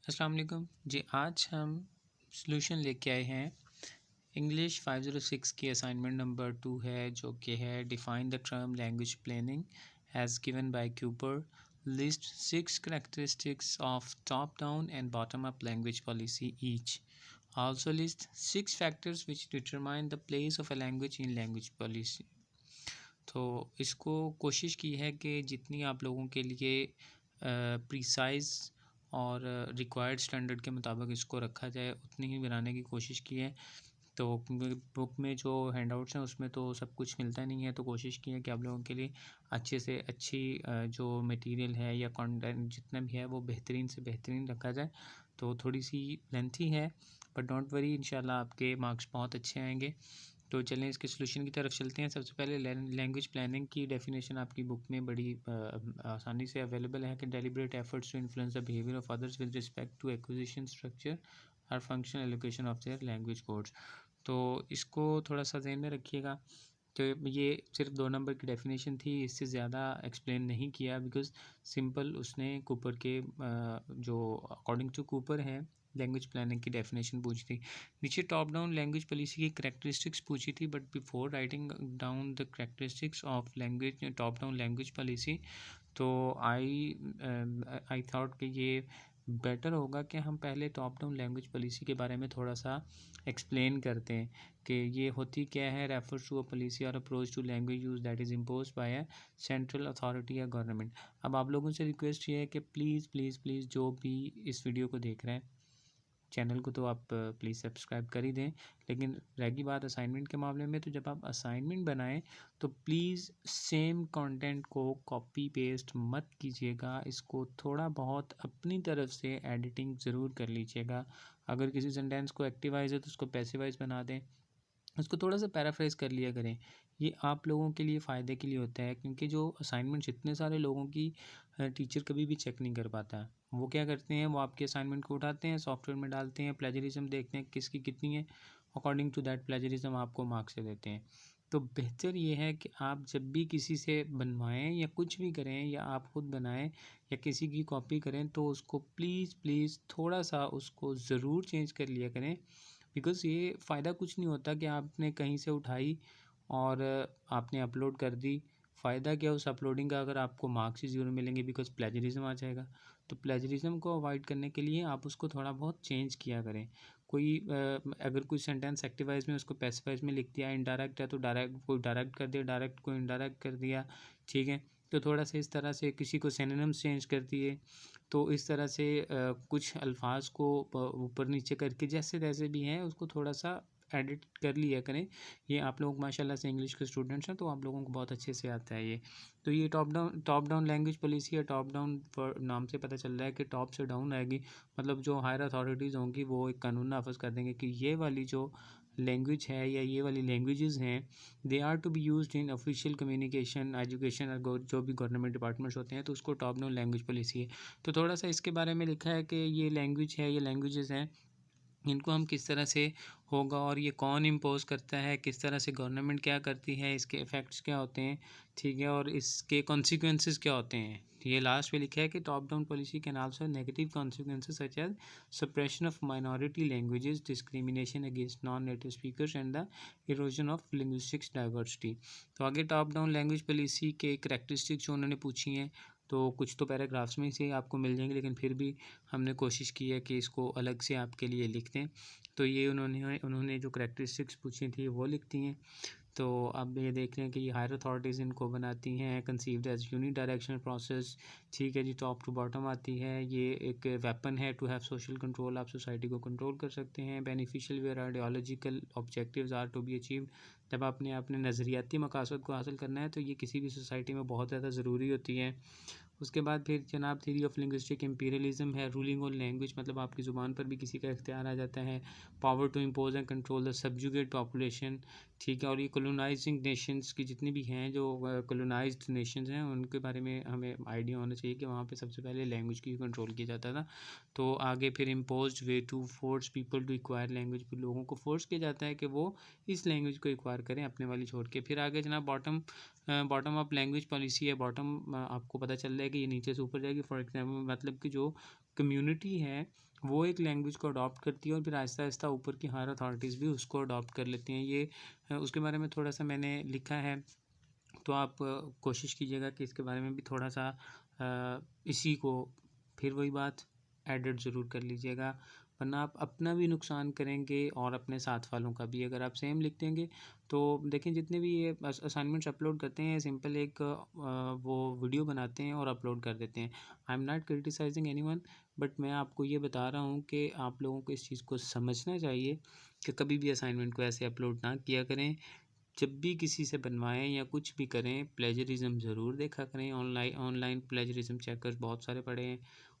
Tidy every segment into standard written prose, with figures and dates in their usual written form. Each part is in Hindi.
अस्सलाम वालेकुम जी। आज हम सॉल्यूशन लेके आए हैं इंग्लिश 506 की असाइनमेंट नंबर 2 है, जो कि है define the term language planning as given by Cooper, list 6 characteristics of top down and bottom up language policy each, also list 6 factors which determine the place of a language in language policy। तो इसको कोशिश की है कि जितनी आप लोगों के लिए प्रिसाइज और रिक्वायर्ड स्टैंडर्ड के मुताबिक इसको रखा जाए उतनी ही बनाने की कोशिश की है। तो बुक में जो हैंडआउट्स हैं उसमें तो सब कुछ मिलता नहीं है, तो कोशिश की है कि आप लोगों के लिए अच्छे से अच्छी जो मटेरियल है या कंटेंट जितना भी है वो बेहतरीन से बेहतरीन रखा जाए। तो थोड़ी सी लेंथी है, बट डोंट वरी, इंशाल्लाह आपके मार्क्स बहुत अच्छे आएंगे। तो चलें इसके सोल्यूशन की तरफ चलते हैं। सबसे पहले लैंग्वेज प्लानिंग की डेफिनेशन आपकी बुक में बड़ी आसानी से अवेलेबल है कि deliberate efforts to influence the behaviour of others with respect to acquisition structure और function allocation of their language codes. तो इसको थोड़ा सा ध्यान में रखिएगा। तो ये सिर्फ 2 नंबर की डेफिनेशन थी, इससे ज़्यादा एक्सप्लेन नहीं किया बिकॉज सिंपल उसने कूपर के जो अकॉर्डिंग टू कूपर है लैंग्वेज प्लानिंग की डेफिनेशन पूछी थी। नीचे टॉप डाउन लैंग्वेज पॉलिसी की करेक्टरिस्टिक्स पूछी थी, but before writing down the characteristics of language top down language policy, तो आई थॉट कि ये बेटर होगा कि हम पहले टॉप डाउन लैंग्वेज पॉलिसी के बारे में थोड़ा सा एक्सप्लेन करते हैं कि ये होती क्या है। रेफर्स टू अ पॉलिसी और approach to language use that is impose by a central authority या गवर्नमेंट। अब आप लोगों से रिक्वेस्ट ये है कि प्लीज़ प्लीज़ प्लीज़ जो भी इस वीडियो को देख रहे हैं, चैनल को तो आप प्लीज़ सब्सक्राइब कर ही दें, लेकिन रहेगी बात असाइनमेंट के मामले में, तो जब आप असाइनमेंट बनाएं तो प्लीज़ सेम कंटेंट को कॉपी पेस्ट मत कीजिएगा। इसको थोड़ा बहुत अपनी तरफ से एडिटिंग ज़रूर कर लीजिएगा। अगर किसी सेंटेंस को एक्टिवाइज है तो उसको पैसिवाइज बना दें, उसको थोड़ा सा पैराफ्रेज कर लिया करें। ये आप लोगों के लिए फ़ायदे के लिए होता है, क्योंकि जो असाइनमेंट्स इतने सारे लोगों की टीचर कभी भी चेक नहीं कर पाता। वो क्या करते हैं, वो आपके असाइनमेंट को उठाते हैं, सॉफ्टवेयर में डालते हैं, प्लेजरिज्म देखते हैं किसकी कितनी है, अकॉर्डिंग टू दैट प्लेजरिज्म आपको मार्क्स से देते हैं। तो बेहतर ये है कि आप जब भी किसी से बनवाएं या कुछ भी करें, या आप खुद बनाएं या किसी की कॉपी करें, तो उसको प्लीज़ प्लीज़ थोड़ा सा उसको ज़रूर चेंज कर लिया करें। बिकॉज़ ये फ़ायदा कुछ नहीं होता कि आपने कहीं से उठाई और आपने अपलोड कर दी। फ़ायदा क्या उस अपलोडिंग का, अगर आपको मार्क्स ही 0 मिलेंगे बिकॉज़ प्लेजरिज्म आ जाएगा। तो प्लेजरिज्म को अवॉइड करने के लिए आप उसको थोड़ा बहुत चेंज किया करें। कोई अगर कोई सेंटेंस एक्टिवाइज में उसको पैसिवाइज में लिख दिया, इनडायरेक्ट है तो डायरेक्ट, कोई डायरेक्ट कर दिया, डायरेक्ट को इनडायरेक्ट कर दिया, ठीक है। तो थोड़ा सा इस तरह से किसी को सिनोनिम्स चेंज कर दिए, तो इस तरह से कुछ अल्फाज को ऊपर नीचे करके जैसे तैसे भी हैं उसको थोड़ा सा एडिट कर लिया करें। ये आप लोग माशाल्लाह से इंग्लिश के स्टूडेंट्स हैं, तो आप लोगों को बहुत अच्छे से आता है ये। तो ये टॉप डाउन लैंग्वेज पॉलिसी है। टॉप डाउन नाम से पता चल रहा है कि टॉप से डाउन आएगी, मतलब जो हायर अथॉरिटीज़ होंगी वो एक कानून नाफिज कर देंगे कि ये वाली जो लैंग्वेज है या ये वाली लैंग्वेजेस हैं, they are to be used in official communication, education और जो भी गवर्नमेंट डिपार्टमेंट्स होते हैं, तो उसको टॉप डाउन लैंग्वेज पॉलिसी है। तो थोड़ा सा इसके बारे में लिखा है कि ये लैंग्वेज है, ये लैंग्वेजेस हैं, इनको हम किस तरह से होगा और ये कौन इम्पोज करता है, किस तरह से गवर्नमेंट क्या करती है, इसके इफ़ेक्ट्स क्या होते हैं, ठीक है, और इसके कॉन्सिक्वेंसेस क्या होते हैं। ये लास्ट में लिखा है कि top down policy can also have negative consequences such as suppression of minority languages, discrimination against non native speakers and the erosion of linguistics diversity. तो आगे टॉप डाउन लैंग्वेज पॉलिसी के करैक्टरिस्टिक्स जो उन्होंने पूछी हैं, तो कुछ तो पैराग्राफ्स में से आपको मिल जाएंगे, लेकिन फिर भी हमने कोशिश की है कि इसको अलग से आपके लिए लिख दें। तो ये उन्होंने जो करैक्टरिस्टिक्स पूछी थी वो लिखती हैं। तो अब ये देख रहे हैं कि ये हायर अथॉरिटीज़ इनको बनाती हैं, conceived as unidirectional process, ठीक है जी, टॉप टू बॉटम आती है। ये एक वेपन है टू हैव सोशल कंट्रोल, आप सोसाइटी को कंट्रोल कर सकते हैं। Beneficial where ideological objectives are to be achieved, जब आपने अपने नज़रियाती मकासद को हासिल करना है तो ये किसी भी सोसाइटी में बहुत ज़्यादा ज़रूरी होती है। उसके बाद फिर जनाब थ्योरी ऑफ लिंग्विस्टिक एम्पीरियलिज्म है, रूलिंग ऑन लैंग्वेज, मतलब आपकी ज़ुबान पर भी किसी का इख्तियार आ जाता है। Power to impose and control the subjugate population, ठीक है। और ये कॉलोनाइजिंग नेशंस की जितनी भी हैं, जो कॉलोनाइज्ड नेशंस हैं, उनके बारे में हमें आइडिया होना चाहिए कि वहाँ पे सबसे पहले लैंग्वेज की कंट्रोल किया जाता था। तो आगे फिर impose way to force people to acquire language, फिर लोगों को फोर्स किया जाता है कि वो इस लैंग्वेज को एक्वायर करें अपने वाली छोड़ के। फिर आगे जनाब बॉटम अप लैंग्वेज पॉलिसी है। बॉटम आपको पता चल रहा है कि ये नीचे से ऊपर जाएगी। फॉर एग्जाम्पल मतलब कि जो कम्युनिटी है वो एक लैंग्वेज को अडॉप्ट करती है और फिर आहिस्ता आहिस्ता ऊपर की हायर अथॉरिटीज़ भी उसको अडॉप्ट कर लेती हैं। ये उसके बारे में थोड़ा सा मैंने लिखा है, तो आप कोशिश कीजिएगा कि इसके बारे में भी थोड़ा सा इसी को फिर वही बात एडिट ज़रूर कर लीजिएगा, वरना आप अपना भी नुकसान करेंगे और अपने साथ वालों का भी। अगर आप सेम लिख देंगे तो देखें जितने भी ये असाइनमेंट्स अपलोड करते हैं सिंपल एक वो वीडियो बनाते हैं और अपलोड कर देते हैं। I am not criticising anyone, but मैं आपको ये बता रहा हूँ कि आप लोगों को इस चीज़ को समझना चाहिए कि कभी भी असाइनमेंट को ऐसे अपलोड ना किया करें। जब भी किसी से बनवाएं या कुछ भी करें प्लेजरिज्म ज़रूर देखा करें। ऑनलाइन प्लेजरिज्म चेकर्स बहुत सारे पड़े हैं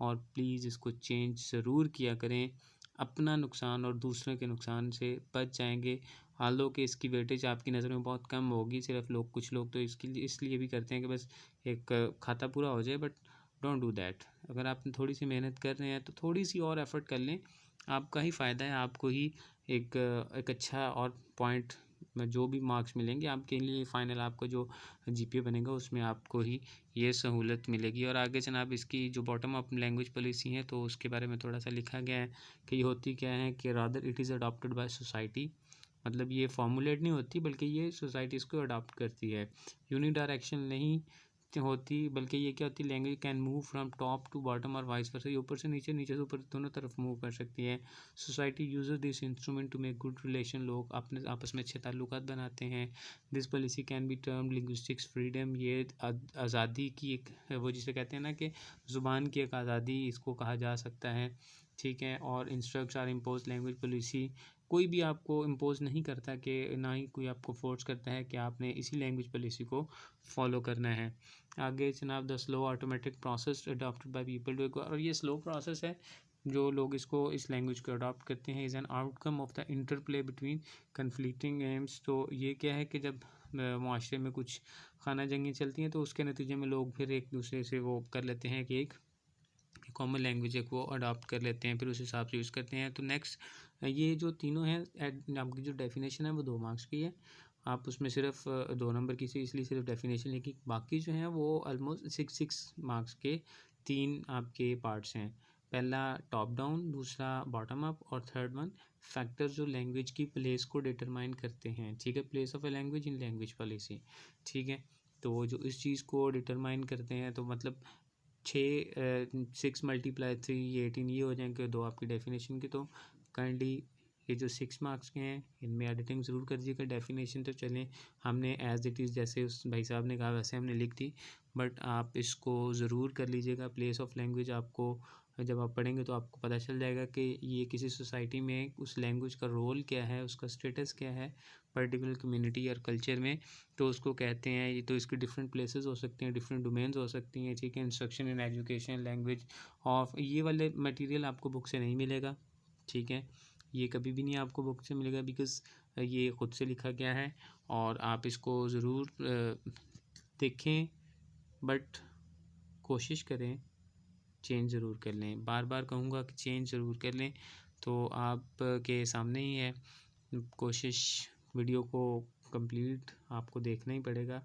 और प्लीज़ इसको चेंज ज़रूर किया करें। अपना नुकसान और दूसरों के नुकसान से बच जाएंगे। हालांकि इसकी वेटेज आपकी नज़र में बहुत कम होगी, सिर्फ कुछ लोग तो इसके लिए इसलिए भी करते हैं कि बस एक खाता पूरा हो जाए, बट डोंट डू दैट। अगर आप थोड़ी सी मेहनत कर रहे हैं तो थोड़ी सी और एफर्ट कर लें, आपका ही फ़ायदा है, आपको ही एक अच्छा और पॉइंट में जो भी मार्क्स मिलेंगे आपके लिए, फाइनल आपको जो जीपीए बनेगा उसमें आपको ही ये सहूलत मिलेगी। और आगे जनाब इसकी जो बॉटम अप लैंग्वेज पॉलिसी है तो उसके बारे में थोड़ा सा लिखा गया है कि ये होती क्या है कि rather it is adopted by society, मतलब ये फॉर्मुलेट नहीं होती बल्कि ये सोसाइटी इसको अडॉप्ट करती है। यूनिडायरेक्शन नहीं होती बल्कि ये क्या होती है, language can move from top to bottom और वाइस वर्सा, ये ऊपर से नीचे नीचे से ऊपर दोनों तरफ मूव कर सकती है। Society uses this instrument to make good relation, लोग अपने आपस में अच्छे ताल्लुकात बनाते हैं। This policy can be term linguistics freedom, ये आज़ादी की एक वो जिसे कहते हैं ना कि ज़ुबान की एक आज़ादी इसको कहा जा सकता है, ठीक है। और instructs are impose language policy, कोई भी आपको इम्पोज नहीं करता कि ना ही कोई आपको फोर्स करता है कि आपने इसी लैंग्वेज पॉलिसी को फॉलो करना है। आगे जनाब the slow automatic process adopted by people to, और ये स्लो प्रोसेस है जो लोग इसको इस लैंग्वेज को अडॉप्ट करते हैं, is an outcome of the interplay between conflicting AIIMS. तो ये क्या है कि जब मुआशरे में कुछ खाना जंगी चलती हैं तो उसके नतीजे में लोग फिर एक दूसरे से वो कर लेते हैं कि एक कॉमन लैंग्वेज है वो अडॉप्ट कर लेते हैं, फिर उस हिसाब से यूज़ करते हैं। तो नेक्स्ट ये जो तीनों हैं आपकी जो डेफिनेशन है वो 2 मार्क्स की है, आप उसमें सिर्फ 2 नंबर की से इसलिए सिर्फ डेफिनेशन लिखी, बाकी जो हैं वो ऑलमोस्ट 6 मार्क्स के 3 आपके पार्ट्स हैं। पहला टॉप डाउन, दूसरा बॉटम अप और थर्ड वन फैक्टर्स जो लैंग्वेज की प्लेस को डिटरमाइन करते हैं, ठीक है, place of a language in language policy, ठीक है। तो जो इस चीज़ को डिटरमाइन करते हैं तो मतलब 6 मल्टीप्लाई 3 18 ये हो जाएंगे 2 आपकी डेफिनेशन की। तो काइंडली ये जो 6 मार्क्स के हैं इनमें एडिटिंग ज़रूर कर दीजिएगा। डेफिनेशन तो चलें हमने एज़ इट इज़ जैसे उस भाई साहब ने कहा वैसे हमने लिख दी, बट आप इसको ज़रूर कर लीजिएगा। प्लेस ऑफ लैंग्वेज आपको जब आप पढ़ेंगे तो आपको पता चल जाएगा कि ये किसी सोसाइटी में उस लैंग्वेज का रोल क्या है, उसका स्टेटस क्या है पर्टिकुलर कम्युनिटी और कल्चर में, तो उसको कहते हैं। ये तो इसके डिफरेंट प्लेसेस हो सकते हैं, डिफरेंट डोमेन्स हो सकती हैं, ठीक है। Instruction in education language of, ये वाले मटेरियल आपको बुक से नहीं मिलेगा, ठीक है। ये कभी भी नहीं आपको बुक से मिलेगा बिकॉज़ ये ख़ुद से लिखा गया है और आप इसको ज़रूर देखें, बट कोशिश करें चेंज ज़रूर कर लें। बार बार कहूँगा कि चेंज ज़रूर कर लें, तो आपके सामने ही है। कोशिश वीडियो को कंप्लीट आपको देखना ही पड़ेगा,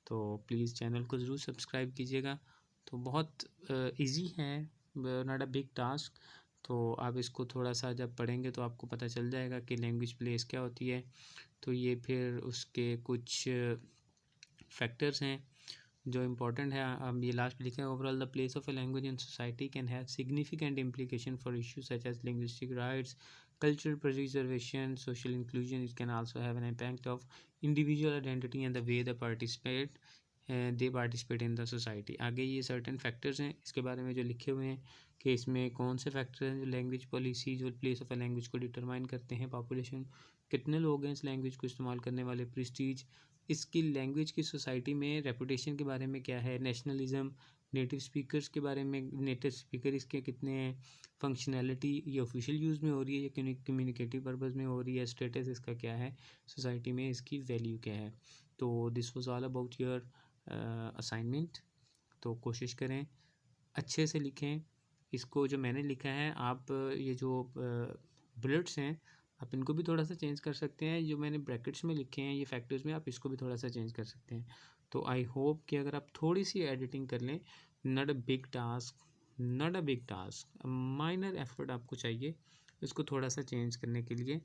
तो प्लीज़ चैनल को ज़रूर सब्सक्राइब कीजिएगा। तो बहुत इजी है, नॉट अ बिग टास्क। तो आप इसको थोड़ा सा जब पढ़ेंगे तो आपको पता चल जाएगा कि लैंग्वेज प्लेस क्या होती है। तो ये फिर उसके कुछ फैक्टर्स हैं जो इम्पोर्टेंट है, हम ये लास्ट लिखे हैं। Overall the place of a language in society can have significant implication for issues such as linguistic rights, cultural preservation, social inclusion. It can also have an impact of individual identity and the way they participate in the society. आगे ये certain factors हैं इसके बारे में जो लिखे हुए हैं कि इसमें कौन से फैक्टर हैं जो लैंग्वेज पॉलिसी जो प्लेस ऑफ ए लैंग्वेज को डिटरमाइन करते हैं, पॉपुलेशन कितने लोग हैं इस लैंग्वेज को इस्तेमाल करने वाले, प्रेस्टीज इसकी लैंग्वेज की सोसाइटी में, रेपुटेशन के बारे में क्या है, नेशनलिज्म, नेटिव स्पीकर्स के बारे में, नेटिव स्पीकर इसके कितने हैं, फंक्शनैलिटी ये ऑफिशियल यूज़ में हो रही है या कम्युनिकेटिव पर्पज़ में हो रही है, स्टेटस इसका क्या है सोसाइटी में, इसकी वैल्यू क्या है। तो this was all about your assignment. तो कोशिश करें अच्छे से लिखें इसको। जो मैंने लिखा है आप ये जो बुलेट्स हैं आप इनको भी थोड़ा सा चेंज कर सकते हैं, जो मैंने ब्रैकेट्स में लिखे हैं ये फैक्टर्स में आप इसको भी थोड़ा सा चेंज कर सकते हैं। तो आई होप कि अगर आप थोड़ी सी एडिटिंग कर लें, not a big task, not a big task, minor effort आपको चाहिए इसको थोड़ा सा चेंज करने के लिए।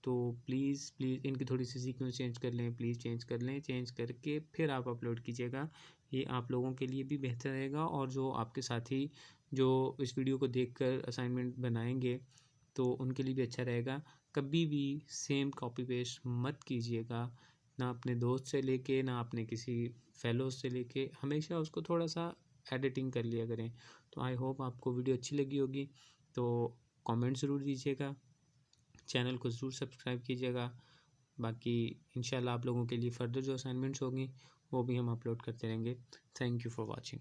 तो प्लीज़ प्लीज़ इनकी थोड़ी सी सीक्वेंस चेंज कर लें, प्लीज़ चेंज कर लें, चेंज करके फिर आप अपलोड कीजिएगा। ये आप लोगों के लिए भी बेहतर रहेगा और जो आपके साथी जो इस वीडियो को देखकर असाइनमेंट बनाएंगे तो उनके लिए भी अच्छा रहेगा। कभी भी सेम कॉपी पेस्ट मत कीजिएगा, ना अपने दोस्त से लेके ना अपने किसी फेलोज से लेके, हमेशा उसको थोड़ा सा एडिटिंग कर लिया करें। तो आई होप आपको वीडियो अच्छी लगी होगी, तो कमेंट ज़रूर दीजिएगा, चैनल को ज़रूर सब्सक्राइब कीजिएगा। बाकी इंशाल्लाह आप लोगों के लिए फ़र्दर जो असाइनमेंट्स होंगी वो भी हम अपलोड करते रहेंगे। Thank you for watching.